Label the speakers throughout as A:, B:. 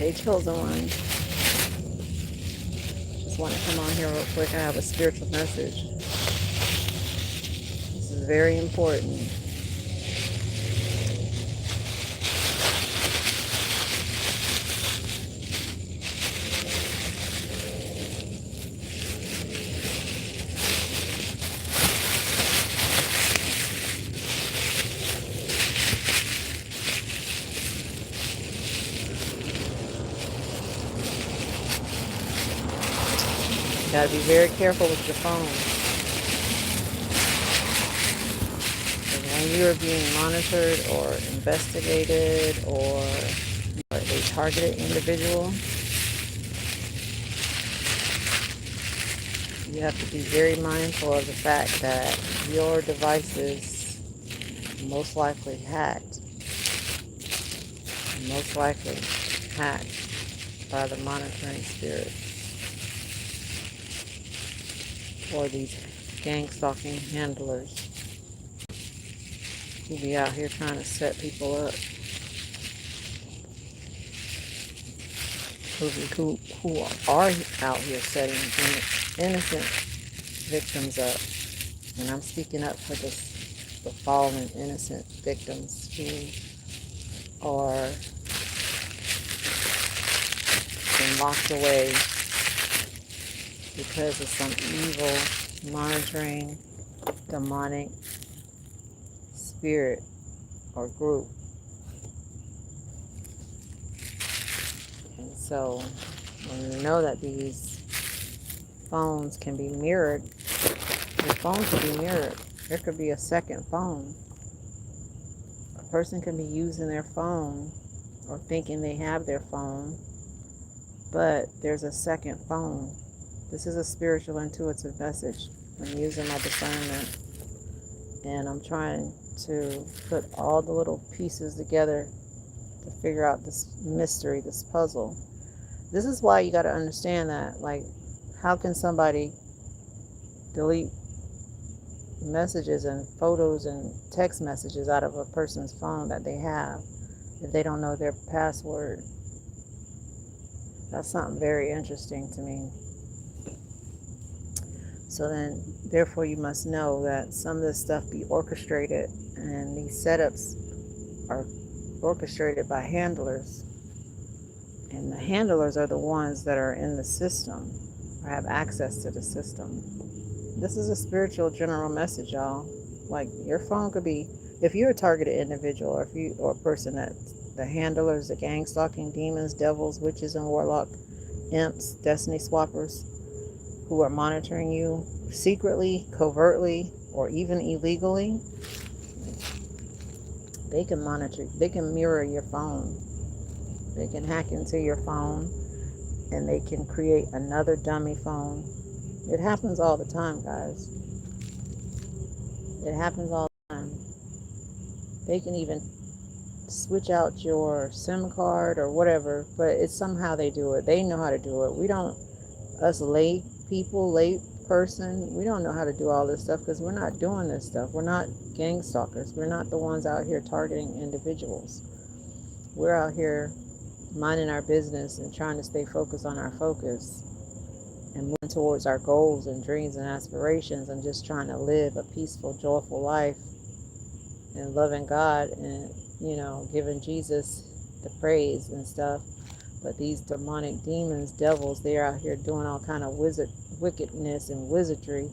A: Hey, chosen one. Just want to come on here real quick. I have a spiritual message. This is very important. You gotta be very careful with your phone. When you are being monitored or investigated or you are a targeted individual, you have to be very mindful of the fact that your device is most likely hacked by the monitoring spirit or these gang stalking handlers who be out here trying to set people up, who are out here setting innocent victims up. And I'm speaking up for the fallen innocent victims who are been locked away because of some evil monitoring demonic spirit or group. And so when you know that these phones can be mirrored, your phone could be mirrored. There could be a second phone. A person can be using their phone or thinking they have their phone, but there's a second phone. This is a spiritual intuitive message. I'm using my discernment and I'm trying to put all the little pieces together to figure out this mystery, this puzzle. This is why you got to understand that, like, how can somebody delete messages and photos and text messages out of a person's phone that they have if they don't know their password? That's something very interesting to me. So then, therefore, you must know that some of this stuff be orchestrated, and these setups are orchestrated by handlers. And the handlers are the ones that are in the system or have access to the system. This is a spiritual general message, y'all. Like, your phone could be, if you're a targeted individual or a person that the handlers, the gang stalking demons, devils, witches, and warlock, imps, destiny swappers, who are monitoring you secretly, covertly, or even illegally, they can monitor, they can mirror your phone. They can hack into your phone and they can create another dummy phone. It happens all the time, guys. It happens all the time. They can even switch out your SIM card or whatever, but it's somehow they do it. They know how to do it. We don't, us lay person, we don't know how to do all this stuff because we're not doing this stuff. We're not gang stalkers. We're not the ones out here targeting individuals. We're out here minding our business and trying to stay focused on our focus and moving towards our goals and dreams and aspirations and just trying to live a peaceful, joyful life and loving God and, giving Jesus the praise and stuff. But these demonic demons, devils, they're out here doing all kind of wickedness and wizardry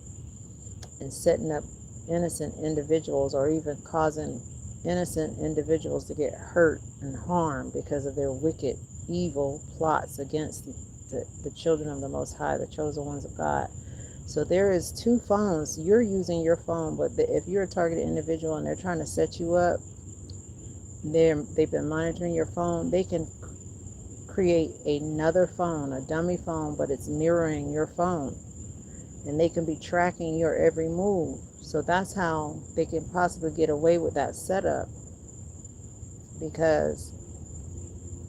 A: and setting up innocent individuals or even causing innocent individuals to get hurt and harmed because of their wicked, evil plots against the children of the Most High, the chosen ones of God. So there is two phones. You're using your phone, but if you're a targeted individual and they're trying to set you up, they've been monitoring your phone. They can create another phone, a dummy phone, but it's mirroring your phone. And they can be tracking your every move. So that's how they can possibly get away with that setup. Because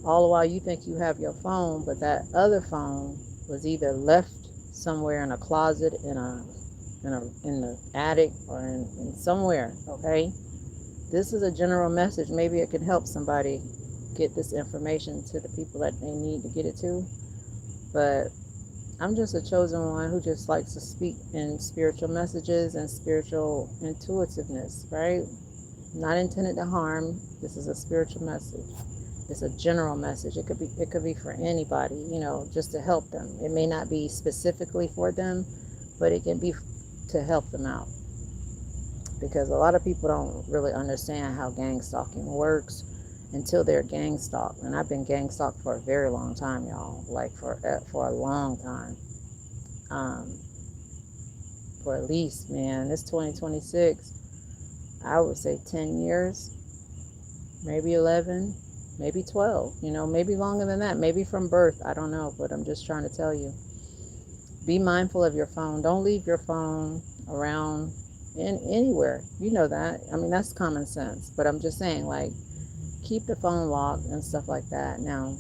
A: all the while you think you have your phone, but that other phone was either left somewhere in a closet, in the attic, or in somewhere, okay? This is a general message. Maybe it can help somebody get this information to the people that they need to get it to. But I'm just a chosen one who just likes to speak in spiritual messages and spiritual intuitiveness, right? Not intended to harm. This is a spiritual message. It's a general message. It could be for anybody, just to help them. It may not be specifically for them, but it can be to help them out. Because a lot of people don't really understand how gang stalking works until they're gang stalked. And I've been gang stalked for a very long time, y'all. Like for a long time. For at least, man, it's 2026. I would say 10 years, maybe 11, maybe 12, maybe longer than that, maybe from birth. I don't know, but I'm just trying to tell you. Be mindful of your phone. Don't leave your phone around anywhere. You know that. I mean, that's common sense. But I'm just saying, like, keep the phone locked and stuff like that. Now,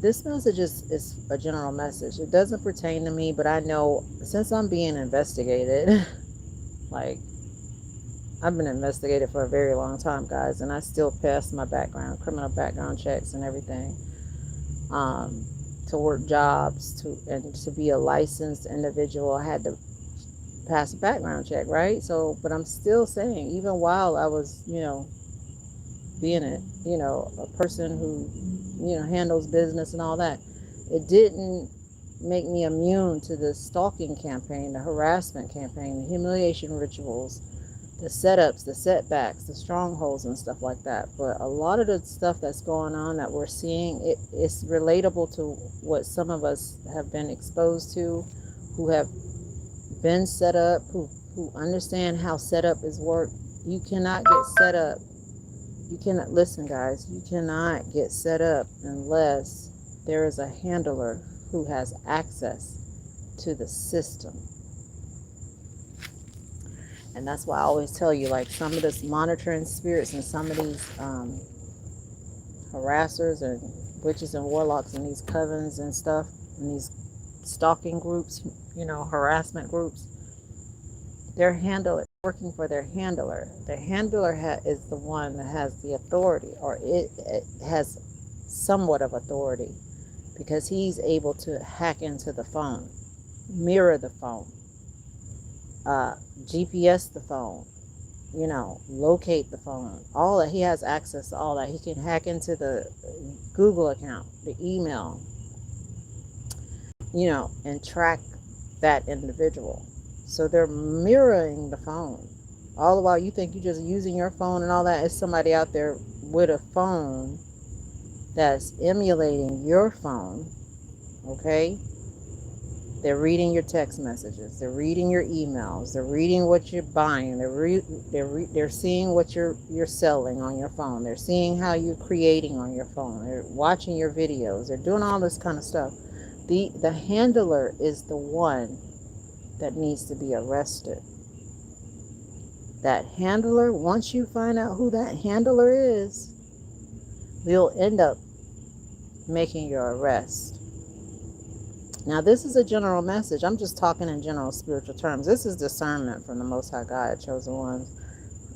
A: this message is a general message. It doesn't pertain to me, but I know since I'm being investigated, like, I've been investigated for a very long time, guys, and I still pass my criminal background checks and everything. To work jobs, and to be a licensed individual, I had to pass a background check, right? So, but I'm still saying, even while I was, being a person who, handles business and all that, it didn't make me immune to the stalking campaign, the harassment campaign, the humiliation rituals, the setups, the setbacks, the strongholds and stuff like that. But a lot of the stuff that's going on that we're seeing, it's relatable to what some of us have been exposed to, who have been set up, who understand how setup is worked. You cannot get set up. You cannot, listen guys, you cannot get set up unless there is a handler who has access to the system. And that's why I always tell you, like, some of this monitoring spirits and some of these harassers and witches and warlocks and these covens and stuff and these stalking groups, harassment groups, their handler, working for their handler. The handler is the one that has the authority, or it has somewhat of authority, because he's able to hack into the phone, mirror the phone, GPS the phone, locate the phone, all that. He has access to all that. He can hack into the Google account, the email, and track that individual. So they're mirroring the phone. All the while you think you're just using your phone and all that, is somebody out there with a phone that's emulating your phone, okay? They're reading your text messages. They're reading your emails. They're reading what you're buying. They're seeing what you're selling on your phone. They're seeing how you're creating on your phone. They're watching your videos. They're doing all this kind of stuff. The handler is the one that needs to be arrested. That handler, once you find out who that handler is, you'll end up making your arrest. Now, this is a general message. I'm just talking in general spiritual terms. This is discernment from the Most High God, chosen ones.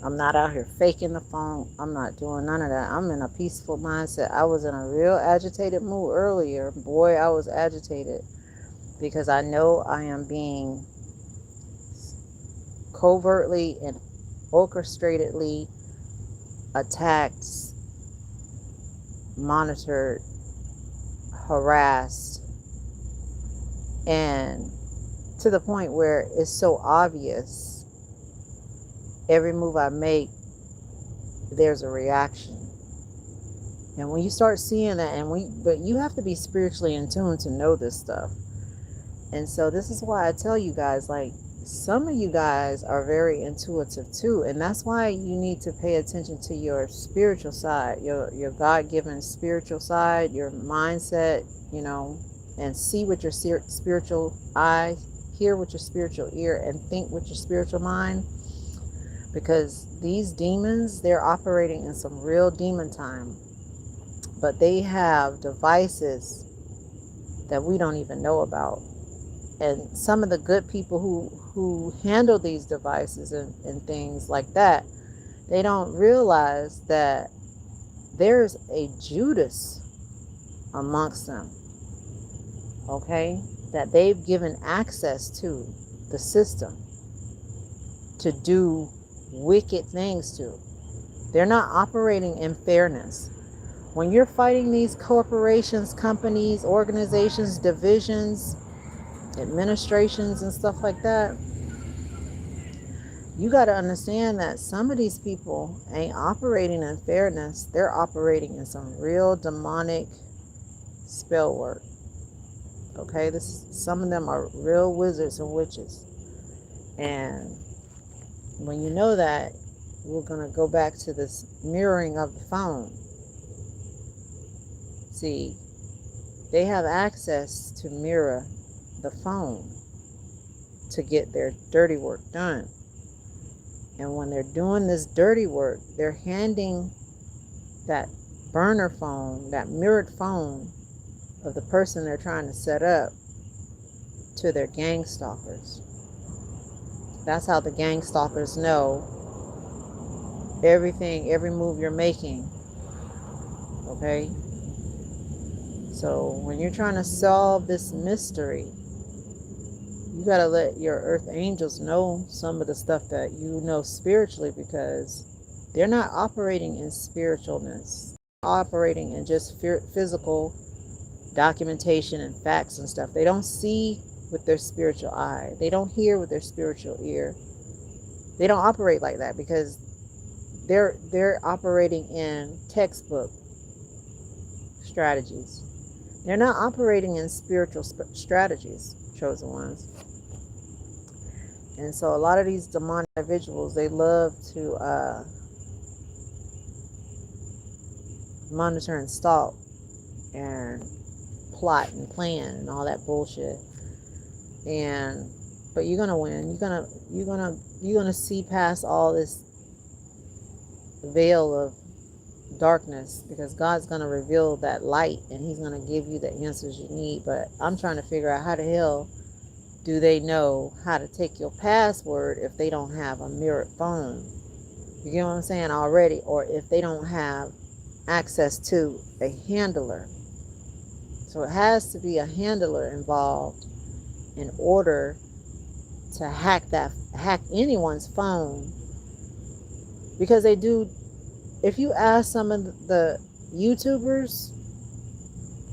A: I'm not out here faking the phone. I'm not doing none of that. I'm in a peaceful mindset. I was in a real agitated mood earlier. Boy, I was agitated because I know I am being covertly and orchestratedly attacked, monitored, harassed, and to the point where it's so obvious. Every move I make, there's a reaction. And when you start seeing that, but you have to be spiritually in tune to know this stuff. And so this is why I tell you guys, like, some of you guys are very intuitive too, and that's why you need to pay attention to your spiritual side, your God-given spiritual side, your mindset, and see with your spiritual eye, hear with your spiritual ear, and think with your spiritual mind. Because these demons, they're operating in some real demon time, but they have devices that we don't even know about. And some of the good people who handle these devices and things like that, they don't realize that there's a Judas amongst them, okay, that they've given access to the system to do wicked things to. They're not operating in fairness. When you're fighting these corporations, companies, organizations, divisions, administrations, and stuff like that, you got to understand that some of these people ain't operating in fairness. They're operating in some real demonic spell work. Okay, some of them are real wizards and witches. And when you know that, we're going to go back to this mirroring of the phone. See, they have access to mirror the phone to get their dirty work done. And when they're doing this dirty work, they're handing that burner phone, that mirrored phone of the person they're trying to set up to their gang stalkers. That's how the gang stalkers know everything, every move you're making. Okay? So when you're trying to solve this mystery, you got to let your earth angels know some of the stuff that you know spiritually, because they're not operating in spiritualness. They're operating in just physical documentation and facts and stuff. They don't see with their spiritual eye. They don't hear with their spiritual ear. They don't operate like that because they're operating in textbook strategies. They're not operating in spiritual strategies, chosen ones. And so a lot of these demonic individuals, they love to monitor and stalk and plot and plan and all that bullshit. But you're gonna win. You're gonna see past all this veil of darkness, because God's gonna reveal that light and He's gonna give you the answers you need. But I'm trying to figure out how the hell do they know how to take your password if they don't have a mirrored phone? You get what I'm saying already? Or if they don't have access to a handler. So it has to be a handler involved in order to hack anyone's phone. Because they do, if you ask some of the YouTubers,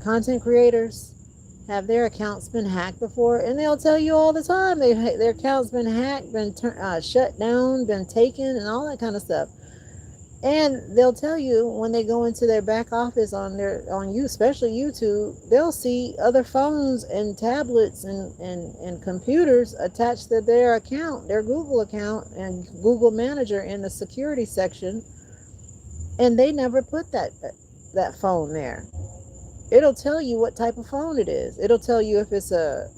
A: content creators, have their accounts been hacked before? And they'll tell you all the time their accounts been hacked, been shut down, been taken, and all that kind of stuff. And they'll tell you when they go into their back office on you, especially YouTube, they'll see other phones and tablets and computers attached to their account, their Google account and Google Manager in the security section, and they never put that phone there. It'll tell you what type of phone it is. It'll tell you if it's a,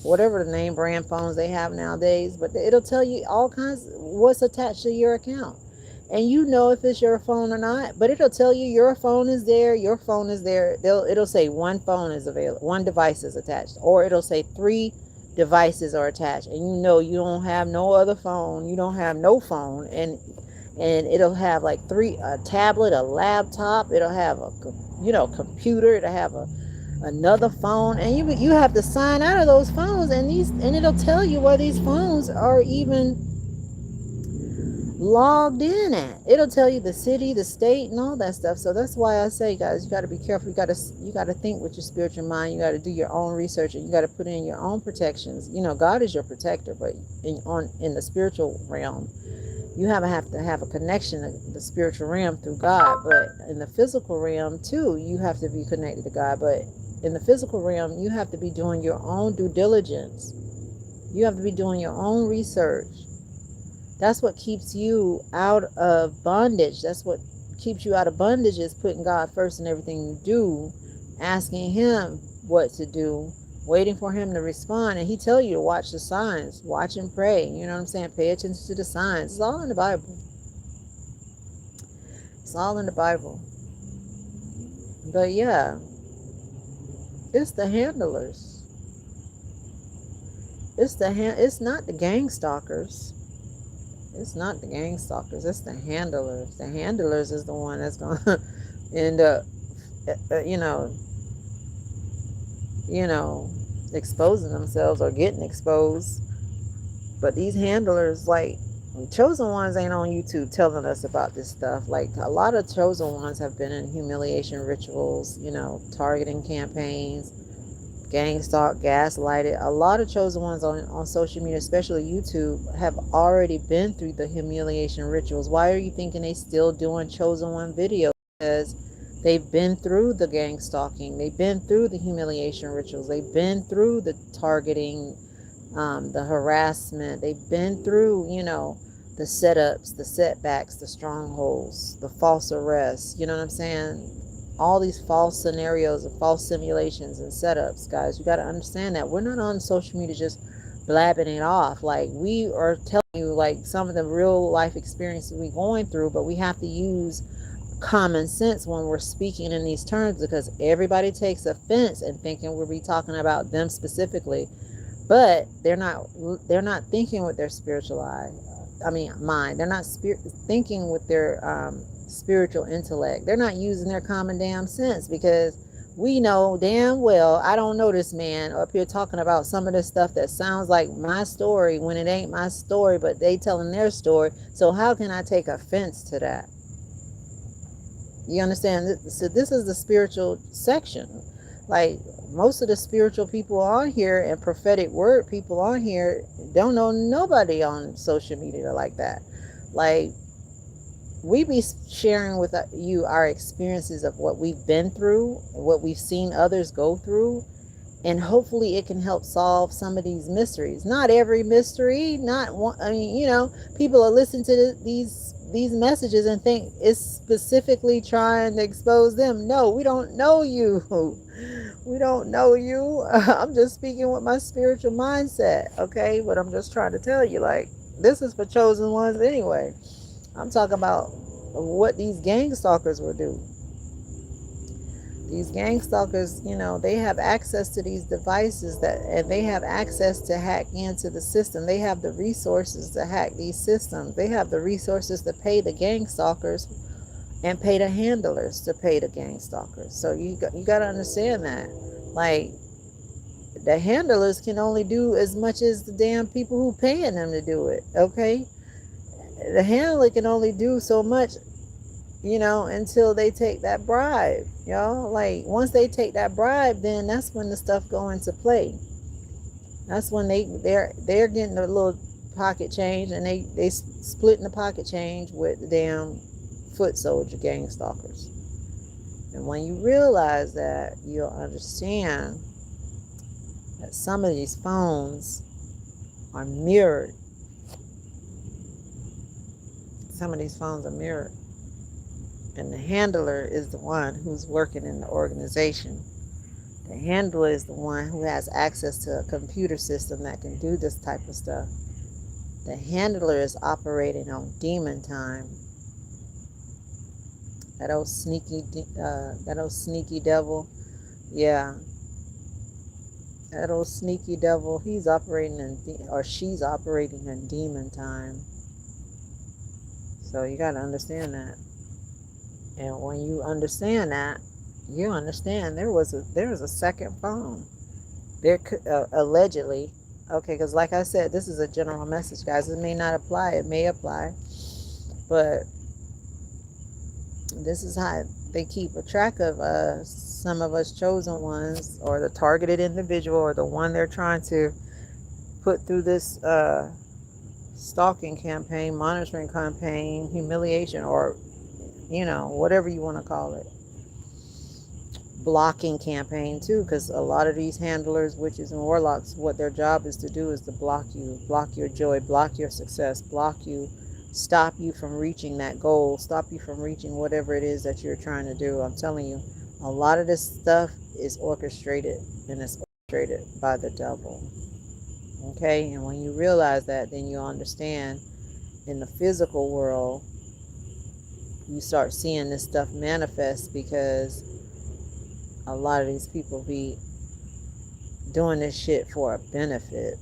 A: whatever the name brand phones they have nowadays, but it'll tell you all kinds what's attached to your account. And you know if it's your phone or not, but it'll tell you your phone is there, your phone is there. It'll say one phone is available, one device is attached, or it'll say 3 devices are attached, and you don't have no other phone, you don't have no phone, and it'll have like a tablet, a laptop, it'll have a computer, it'll have another phone, and you have to sign out of those phones, and it'll tell you where these phones are even logged in at. It'll tell you the city, the state, and all that stuff. So that's why I say, guys, you got to be careful. You got to think with your spiritual mind. You got to do your own research, and you got to put in your own protections. God is your protector, but in the spiritual realm, you have to have a connection to the spiritual realm through God. But in the physical realm too, you have to be connected to God. But in the physical realm, you have to be doing your own due diligence. You have to be doing your own research. That's what keeps you out of bondage. That's what keeps you out of bondage, is putting God first in everything you do, asking Him what to do, waiting for Him to respond. And He tell you to watch the signs, watch and pray. You know what I'm saying? Pay attention to the signs. It's all in the Bible. It's all in the Bible. But yeah, it's the handlers. It's not the gang stalkers. It's not the gang stalkers, it's the handlers. The handlers is the one that's going to end up, you know, exposing themselves or getting exposed. But these handlers, like, chosen ones ain't on YouTube telling us about this stuff. Like, a lot of chosen ones have been in humiliation rituals, targeting campaigns, gang stalk, gaslighted. A lot of chosen ones on social media, especially YouTube, have already been through the humiliation rituals. Why are you thinking they still doing chosen one videos? Because they've been through the gang stalking, they've been through the humiliation rituals, they've been through the targeting, the harassment, they've been through, the setups, the setbacks, the strongholds, the false arrests. You know what I'm saying? All these false scenarios and false simulations and setups, guys. You got to understand that we're not on social media just blabbing it off. Like, we are telling you, like, some of the real life experiences we're going through, but we have to use common sense when we're speaking in these terms, because everybody takes offense and thinking we'll be talking about them specifically, but they're not thinking with their spiritual mind. They're not thinking with their spiritual intellect. They're not using their common damn sense, because we know damn well I don't know this man up here talking about some of this stuff that sounds like my story when it ain't my story, but they telling their story. So how can I take offense to that? You understand? So this is the spiritual section. Like, most of the spiritual people on here and prophetic word people on here don't know nobody on social media like that. Like, we be sharing with you our experiences of what we've been through, what we've seen others go through, and hopefully it can help solve some of these mysteries. Not every mystery, not one. People are listening to these messages and think it's specifically trying to expose them. No, we don't know you. We don't know you. I'm just speaking with my spiritual mindset, okay? But I'm just trying to tell you, like, this is for chosen ones anyway. I'm talking about what these gang stalkers will do. These gang stalkers, they have access to these devices and they have access to hack into the system. They have the resources to hack these systems. They have the resources to pay the gang stalkers and pay the handlers to pay the gang stalkers. So you got to understand that. Like, the handlers can only do as much as the damn people who paying them to do it, okay? The handler can only do so much, until they take that bribe, like, once they take that bribe, then that's when the stuff go into play. That's when they're getting a little pocket change, and they splitting the pocket change with the damn foot soldier gang stalkers. And when you realize that, you'll understand that some of these phones are mirrored. Some of these phones are mirrored. And the handler is the one who's working in the organization. The handler is the one who has access to a computer system that can do this type of stuff. The handler is operating on demon time. That old sneaky devil. Yeah. That old sneaky devil, he's operating or she's operating in demon time. So you got to understand that. And when you understand that, you understand there was a second phone. There could allegedly, okay, because like I said, this is a general message, guys. It may not apply. It may apply, but this is how they keep a track of some of us chosen ones, or the targeted individual, or the one they're trying to put through this stalking campaign, monitoring campaign, humiliation, or whatever you want to call it, blocking campaign too, because a lot of these handlers, witches and warlocks, what their job is to do is to block you, block your joy, block your success, block you, stop you from reaching that goal, stop you from reaching whatever it is that you're trying to do. I'm telling you, a lot of this stuff is orchestrated, and it's orchestrated by the devil. Okay, and when you realize that, then you understand in the physical world, you start seeing this stuff manifest, because a lot of these people be doing this shit for a benefit.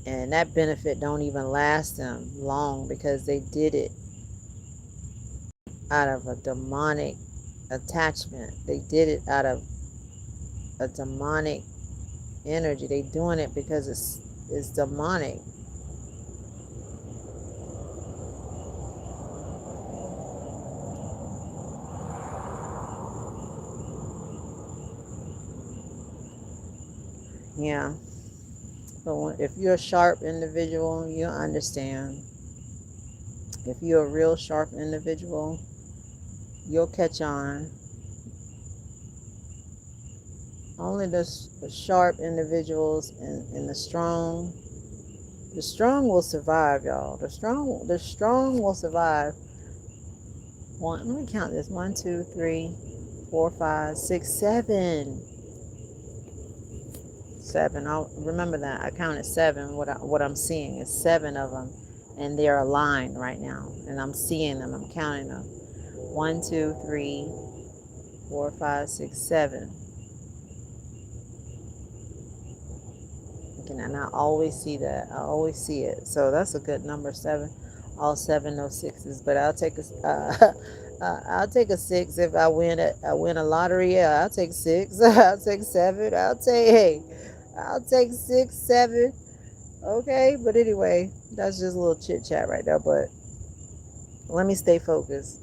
A: And that benefit don't even last them long because they did it out of a demonic attachment. They did it out of a demonic energy. They doing it because it's demonic. Yeah. But if you're a sharp individual, you understand. If you're a real sharp individual, you'll catch on. Only the sharp individuals and the strong will survive, y'all. The strong will survive. Let me count this. 1, 2, 3, 4, 5, 6, 7. 7. I'll remember that. I counted 7. What I'm seeing is 7 of them, and they're aligned right now. And I'm seeing them. I'm counting them. 1, 2, 3, 4, 5, 6, 7. And I always see that. I always see it. So that's a good number, 7. All 7, no 6s. But I'll take I'll take a 6 if I win a lottery. Yeah, I'll take 6. I'll take 7. I'll take 6, 7. Okay, but anyway, that's just a little chit chat right there. But let me stay focused.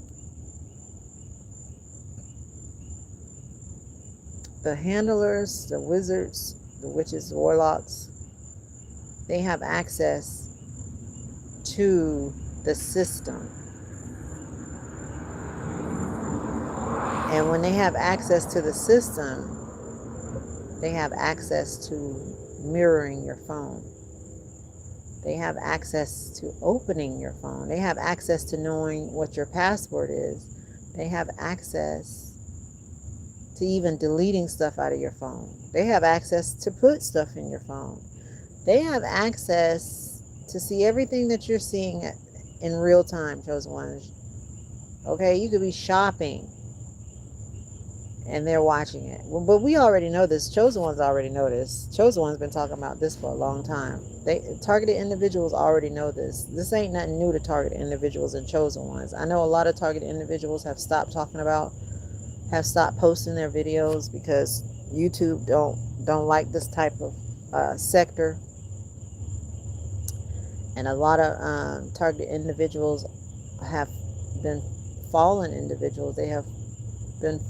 A: The handlers, the wizards, the witches, warlocks, they have access to the system. And when they have access to the system, they have access to mirroring your phone. They have access to opening your phone. They have access to knowing what your password is. They have access to even deleting stuff out of your phone. They have access to put stuff in your phone. They have access to see everything that you're seeing in real time, chosen ones. Okay, you could be shopping and they're watching it. But we already know this. Chosen ones already know this. Chosen ones been talking about this for a long time. Targeted individuals already know this. This ain't nothing new to targeted individuals and chosen ones. I know a lot of targeted individuals have stopped posting their videos because YouTube don't like this type of sector. And a lot of targeted individuals have been fallen individuals. They have been,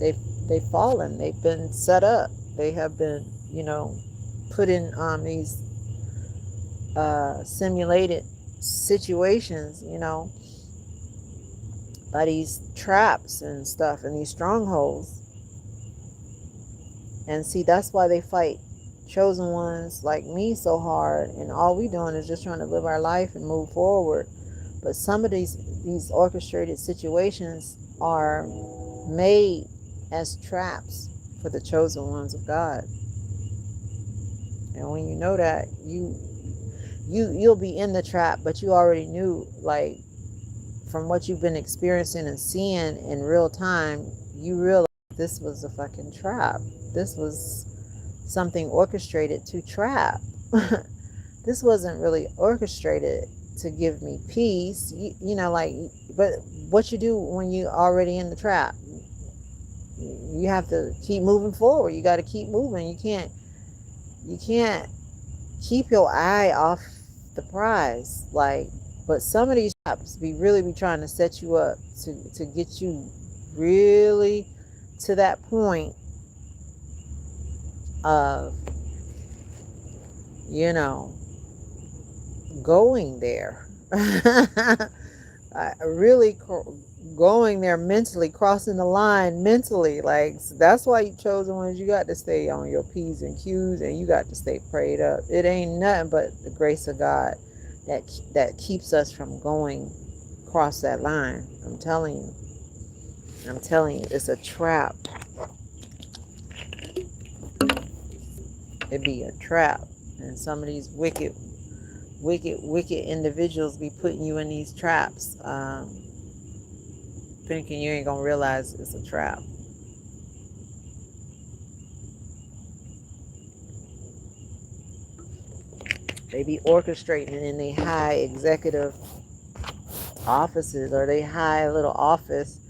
A: they've fallen. They've been set up. They have been, put in these simulated situations, by these traps and stuff and these strongholds. And see, that's why they fight chosen ones like me so hard, and all we doing is just trying to live our life and move forward. But some of these orchestrated situations are made as traps for the chosen ones of God. And when you know that, you'll be in the trap, but you already knew, like, from what you've been experiencing and seeing in real time, you realize this was a fucking trap. This was something orchestrated to trap. This wasn't really orchestrated to give me peace, but what you do when you're already in the trap, you have to keep moving forward. You got to keep moving. You can't keep your eye off the prize. But some of these traps be trying to set you up to get you really to that point of, going there. Really going there mentally, crossing the line mentally. That's why you chosen ones. You got to stay on your P's and Q's, and you got to stay prayed up. It ain't nothing but the grace of God that keeps us from going across that line. I'm telling you, it's a trap. It be a trap. And some of these wicked individuals be putting you in these traps, thinking you ain't gonna realize it's a trap. They be orchestrating in the high executive offices, or they high little office,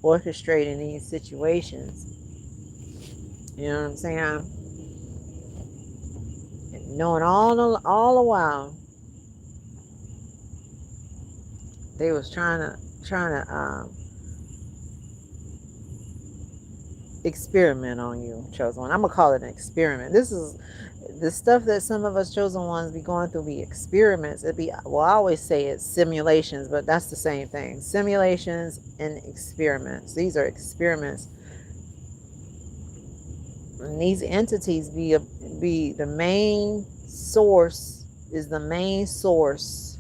A: orchestrating these situations. You know what I'm saying? And knowing all the while they was trying to experiment on you, chosen one. I'm gonna call it an experiment. This is the stuff that some of us chosen ones be going through, be experiments. It'd be, well, I always say it's simulations, but that's the same thing. Simulations and experiments. These are experiments. And these entities be the main source, is the main source.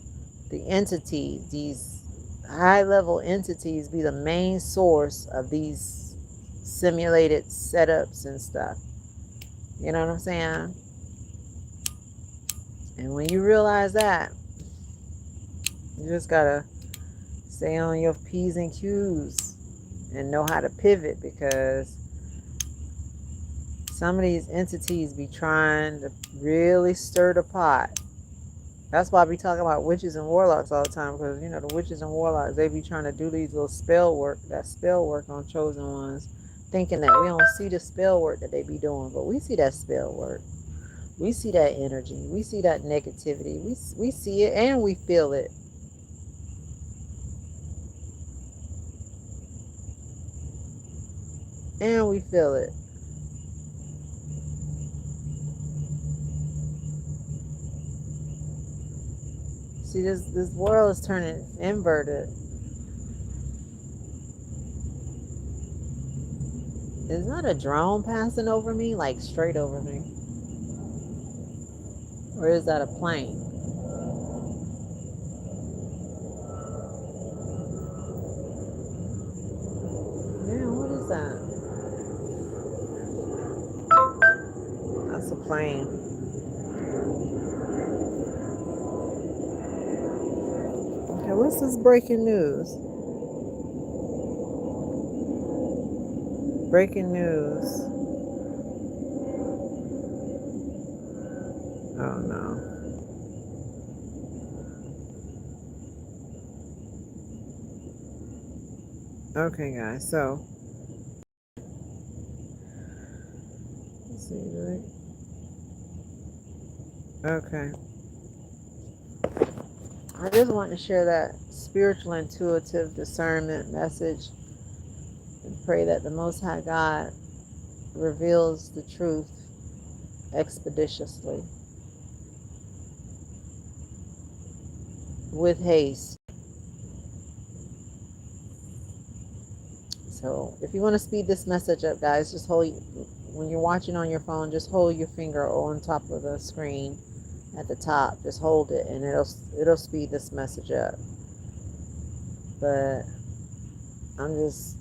A: The entities, these high level entities, be the main source of these simulated setups and stuff. You know what I'm saying? And when you realize that, you just gotta stay on your P's and Q's and know how to pivot, because some of these entities be trying to really stir the pot. That's why I be talking about witches and warlocks all the time, because, you know, the witches and warlocks, they be trying to do these little spell work on chosen ones, thinking that we don't see the spell work that they be doing, but we see that spell work. We see that energy. We see that negativity. We see it and we feel it. And we feel it. See, this world is turning inverted. Is that a drone passing over me? Like straight over me? Or is that a plane? Man, what is that? That's a plane. Okay, what's this breaking news? Breaking news. Oh no. Okay, guys, so let's see, right? Okay. I just want to share that spiritual intuitive discernment message and pray that the Most High God reveals the truth expeditiously, with haste. So if you want to speed this message up, guys, just hold, when you're watching on your phone, just hold your finger on top of the screen at the top. Just hold it and it'll speed this message up. But I'm just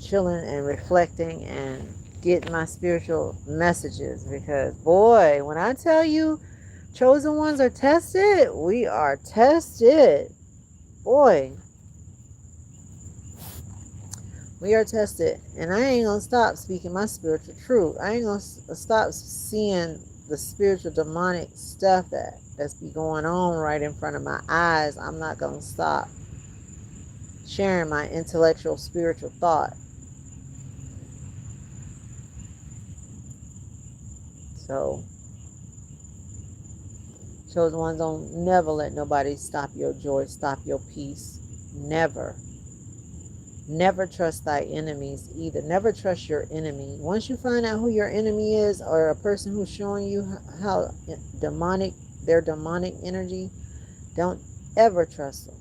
A: chilling and reflecting and getting my spiritual messages, because boy, when I tell you chosen ones are tested, we are tested. Boy, we are tested, and I ain't gonna stop speaking my spiritual truth. I ain't gonna stop seeing the spiritual demonic stuff that's be going on right in front of my eyes. I'm not gonna stop sharing my intellectual spiritual thought. So chosen ones, don't never let nobody stop your joy, stop your peace. Never. Never trust thy enemies either. Never trust your enemy. Once you find out who your enemy is, or a person who's showing you how demonic, their demonic energy, don't ever trust them.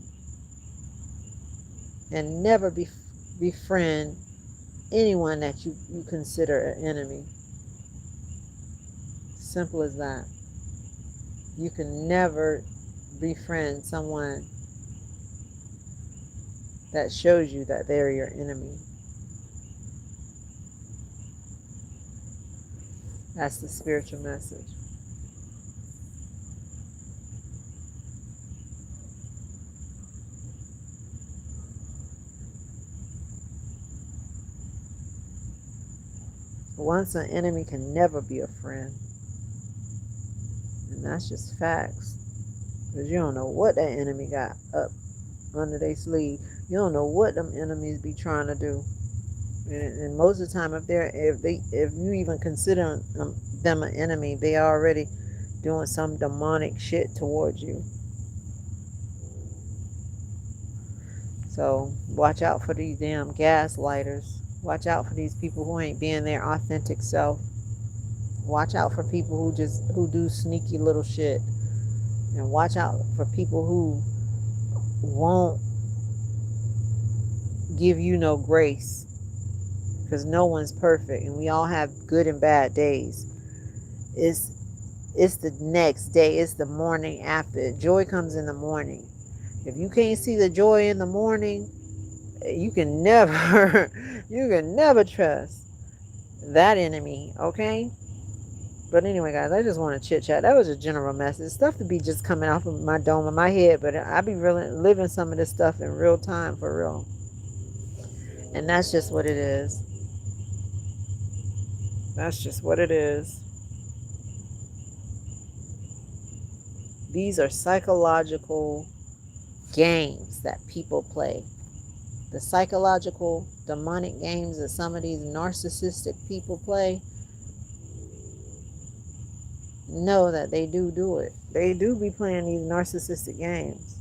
A: And never befriend anyone that you consider an enemy. Simple as that. You can never befriend someone that shows you that they're your enemy. That's the spiritual message. Once an enemy can never be a friend. And That's just facts. Because you don't know what that enemy got up under their sleeve. You don't know what them enemies be trying to do. And most of the time, if you even consider them an enemy, they are already doing some demonic shit towards you. So watch out for these damn gaslighters. Watch out for these people who ain't being their authentic self. Watch out for people who do sneaky little shit. And watch out for people who won't give you no grace. Because no one's perfect, and we all have good and bad days. It's the next day. It's the morning after. Joy comes in the morning. If you can't see the joy in the morning, you can never trust that enemy, okay? But anyway, guys, I just want to chit chat. That was a general message. Stuff to be just coming off of my dome of my head, but I be really living some of this stuff in real time, for real. And that's just what it is. That's just what it is. These are psychological games that people play. The psychological demonic games that some of these narcissistic people play, know that they do it. They do be playing these narcissistic games.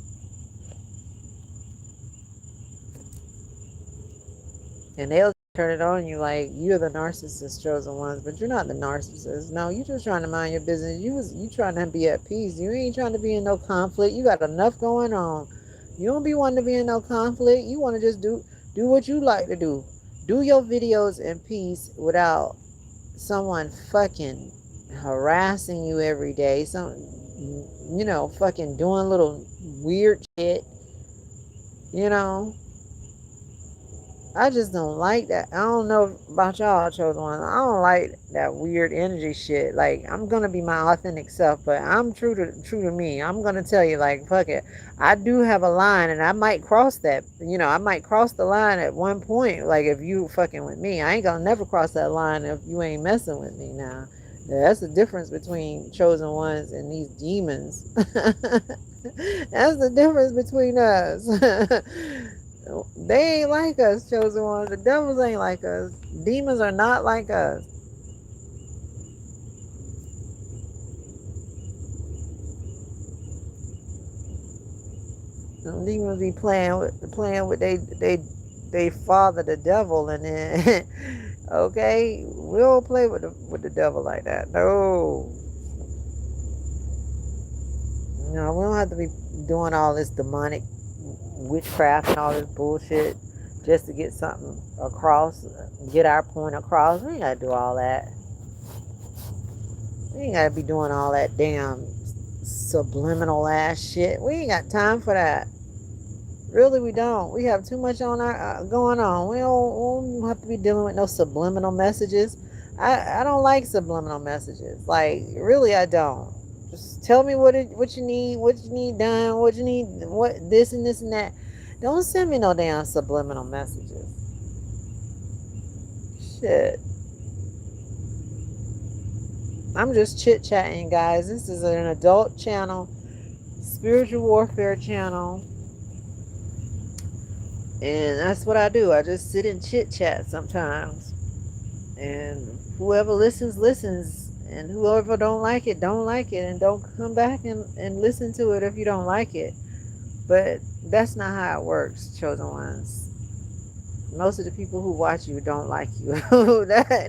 A: And they'll turn it on you like you're the narcissist chosen ones, but you're not the narcissist. No, you're just trying to mind your business. You trying to be at peace. You ain't trying to be in no conflict. You got enough going on. You don't be wanting to be in no conflict. You want to just do what you like to do. Do your videos in peace without someone fucking harassing you every day. Fucking doing little weird shit. I just don't like that. I don't know about y'all chosen ones. I don't like that weird energy shit. Like, I'm gonna be my authentic self, but I'm true to me. I'm gonna tell you, like, fuck it. I do have a line, and I might cross that. I might cross the line at one point. Like, if you fucking with me, I ain't gonna never cross that line if you ain't messing with me now. That's the difference between chosen ones and these demons. That's the difference between us. They ain't like us, chosen ones. The devils ain't like us. Demons are not like us. Them demons be playing with they father, the devil, and then okay, we don't play with the devil like that. No, we don't have to be doing all this demonic witchcraft and all this bullshit just to get something across, get our point across. We ain't gotta do all that. We ain't gotta be doing all that damn subliminal ass shit. We ain't got time for that. Really, we don't. We have too much on our going on. We don't have to be dealing with no subliminal messages. I don't like subliminal messages. Like, really, I don't. Just tell me what you need done, what you need, what this and this and that. Don't send me no damn subliminal messages. Shit. I'm just chit-chatting, guys. This is an adult channel, spiritual warfare channel. And that's what I do. I just sit and chit-chat sometimes. And whoever listens. And whoever don't like it, and don't come back and listen to it if you don't like it. But that's not how it works, chosen ones. Most of the people who watch you don't like you.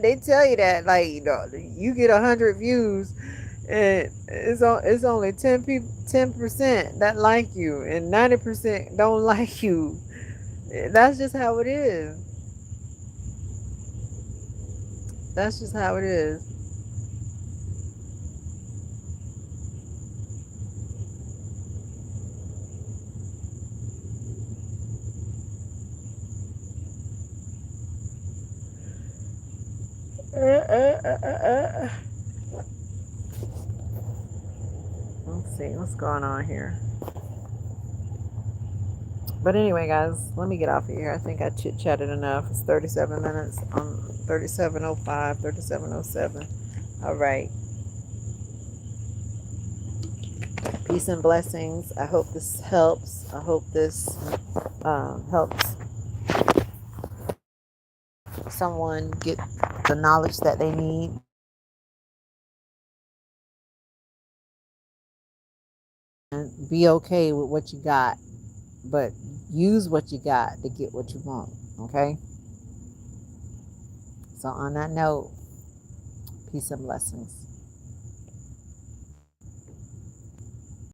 A: They tell you that, like, you get 100 views, and it's only 10% that like you, and 90% don't like you. That's just how it is. That's just how it is. Let's see what's going on here. But anyway, guys, let me get off of here. I think I chit-chatted enough. It's 37 minutes. 37:05, 37:07. All right. Peace and blessings. I hope this helps. I hope this helps someone get the knowledge that they need. And be okay with what you got, but use what you got to get what you want. Okay? So on that note, peace and blessings.